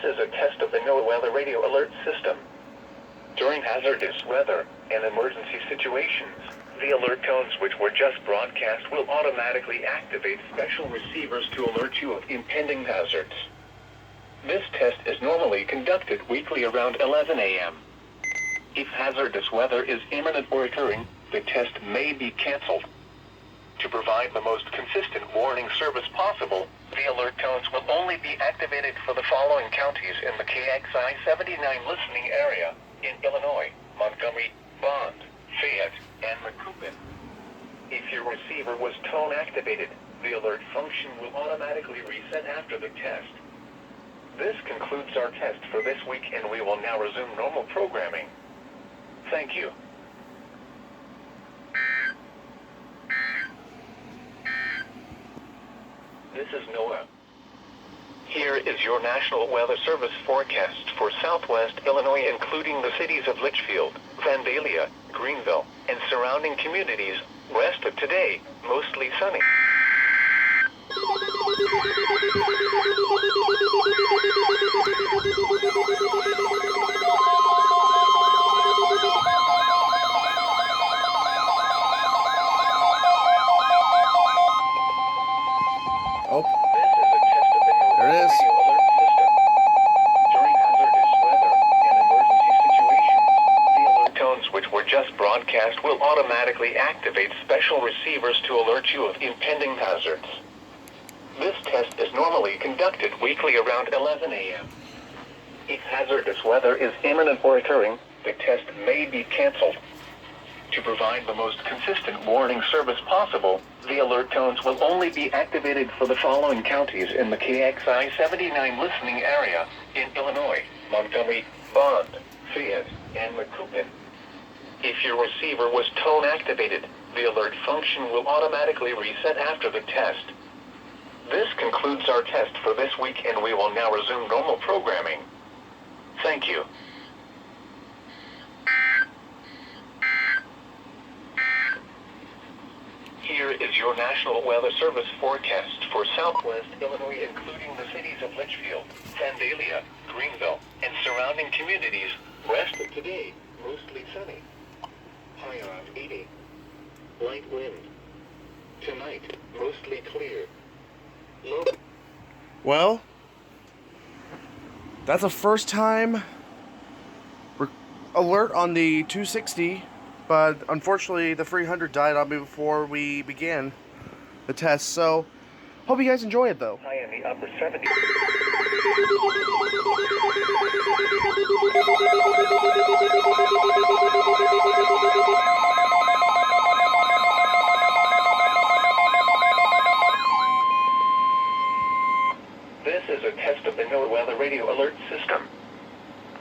is a test of the NOAA Weather Radio Alert System. During hazardous weather and emergency situations, the alert tones which were just broadcast will automatically activate special receivers to alert you of impending hazards. This test is normally conducted weekly around 11 a.m. If hazardous weather is imminent or occurring, the test may be canceled. To provide the most consistent warning service possible, the alert tones will only be activated for the following counties in the KXI 79 listening area in Illinois: Montgomery, Bond, Fayette, and Macoupin. If your receiver was tone activated, the alert function will automatically reset after the test. This concludes our test for this week, and we will now resume normal programming. Thank you. This is NOAA. Here is your National Weather Service forecast for Southwest Illinois, including the cities of Litchfield, Vandalia, Greenville, and surrounding communities. Rest of today, mostly sunny. Oh, This is a test of the NOAA there it is. Radio Alert System. During hazardous weather and emergency situations, the alert tones which were just broadcast will automatically activate special receivers to alert you of impending hazards. This test is normally conducted weekly around 11 a.m. If hazardous weather is imminent or occurring, the test may be canceled. To provide the most consistent warning service possible, the alert tones will only be activated for the following counties in the KXI 79 listening area in Illinois: Montgomery, Bond, Fayette, and Macoupin. If your receiver was tone activated, the alert function will automatically reset after the test. This concludes our test for this week, and we will now resume normal programming. Thank you. Here is your National Weather Service forecast for Southwest Illinois, including the cities of Litchfield, Vandalia, Greenville, and surrounding communities. Rest of today, mostly sunny. High around 80. Light wind. Tonight, mostly clear. Low. Well, that's a first time alert on the 260, but unfortunately the 300 died on me before we began the test, so hope you guys enjoy it though. High in the upper 70s. This is a test of the NOAA Weather Radio Alert System.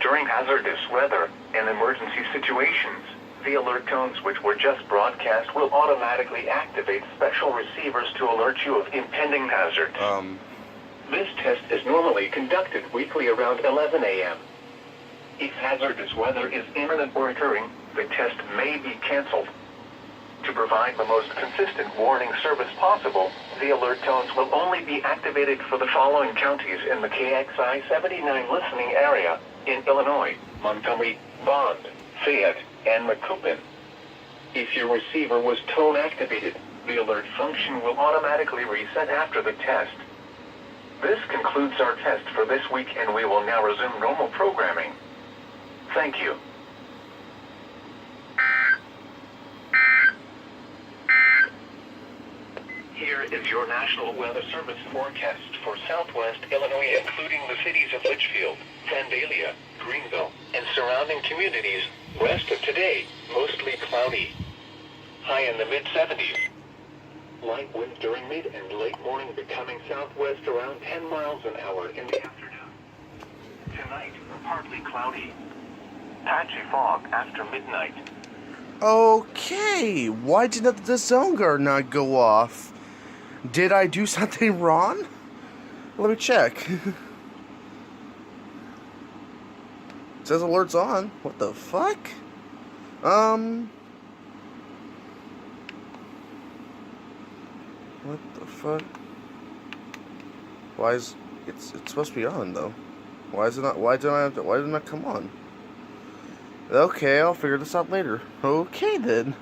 During hazardous weather and emergency situations, the alert tones which were just broadcast will automatically activate special receivers to alert you of impending hazards. This test is normally conducted weekly around 11 a.m. If hazardous weather is imminent or occurring, the test may be canceled. To provide the most consistent warning service possible, the alert tones will only be activated for the following counties in the KXI 79 listening area in Illinois: Montgomery, Bond, Fayette, and Macoupin. If your receiver was tone activated, the alert function will automatically reset after the test. This concludes our test for this week, and we will now resume normal programming. Thank you. Here is your National Weather Service forecast for Southwest Illinois, including the cities of Litchfield, Vandalia, Greenville, and surrounding communities. Rest of today, mostly cloudy. High in the mid-70s. Light winds during mid and late morning, becoming southwest around 10 miles an hour in the afternoon. Tonight, partly cloudy. Patchy fog after midnight. Okay, why did the zone guard not go off? Did I do something wrong? Let me check. It says alerts on. What the fuck? What the fuck? Why is it's supposed to be on though? Why is it not? Why didn't it not come on? Okay, I'll figure this out later. Okay then.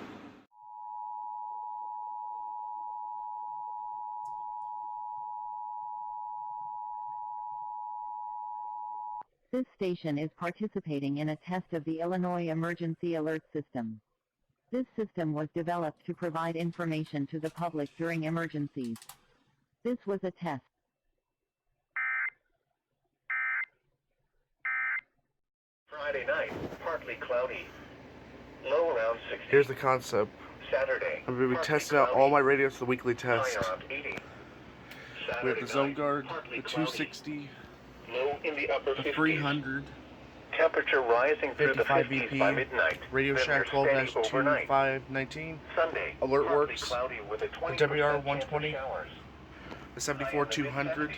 This station is participating in a test of the Illinois Emergency Alert System. This system was developed to provide information to the public during emergencies. This was a test. Friday night, partly cloudy. Low around 60. Here's the concept. Saturday, I'm going to be partly testing out cloudy. all my radios for the weekly test. High around 80. We have the Zone night, Guard, partly the cloudy. 260, Low in the upper the 50s. 300, Temperature rising through the 55 50s BP, by midnight. Radio Then Shack they're steady overnight. 12-2519, Sunday, Alert partly Works, cloudy with a 20% the WR chance 120, of showers. the 74-200,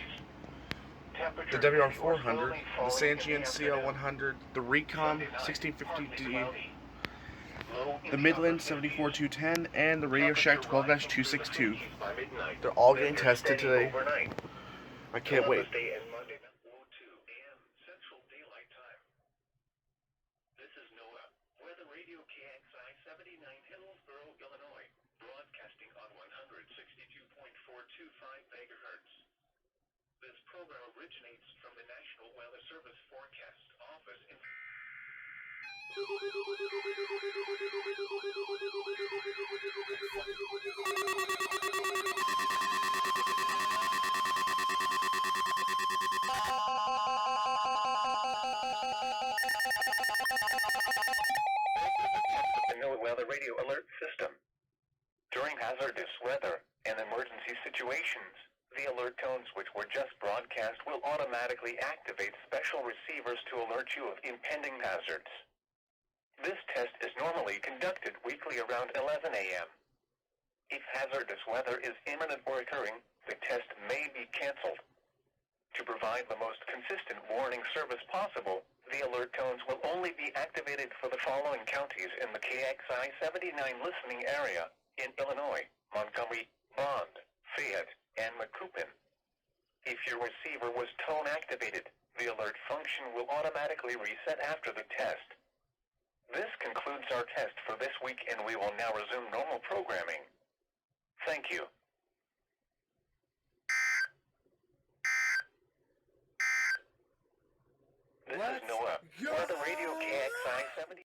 Temperature the WR heavy or 400, slowly the falling in Sanjian the CL afternoon. 100, the Recom Sunday night, partly 1650D, cloudy. Low in the the Midland upper 74-210, and the Radio Shack Temperature rising through the 12-262. 50s by midnight. They're all Then getting they're tested steady today. overnight. I can't wait. Columbus Day and Monday, 02 a.m. Central Daylight Time. This is Noah, Weather Radio KXI 79 Hillsboro, Illinois, broadcasting on 162.425 megahertz. This program originates from the National Weather Service Forecast Office in the NOAA Weather Radio Alert System. During hazardous weather and emergency situations, the alert tones which were just broadcast will automatically activate special receivers to alert you of impending hazards. This test is normally conducted weekly around 11 a.m. If hazardous weather is imminent or occurring, the test may be canceled. To provide the most consistent warning service possible, the alert tones will only be activated for the following counties in the KXI 79 listening area in Illinois: Montgomery, Bond, Fayette, and Macoupin. If your receiver was tone activated, the alert function will automatically reset after the test. This concludes our test for this week, and we will now resume normal programming. Thank you. This is Noah, Weather Radio KXI 70.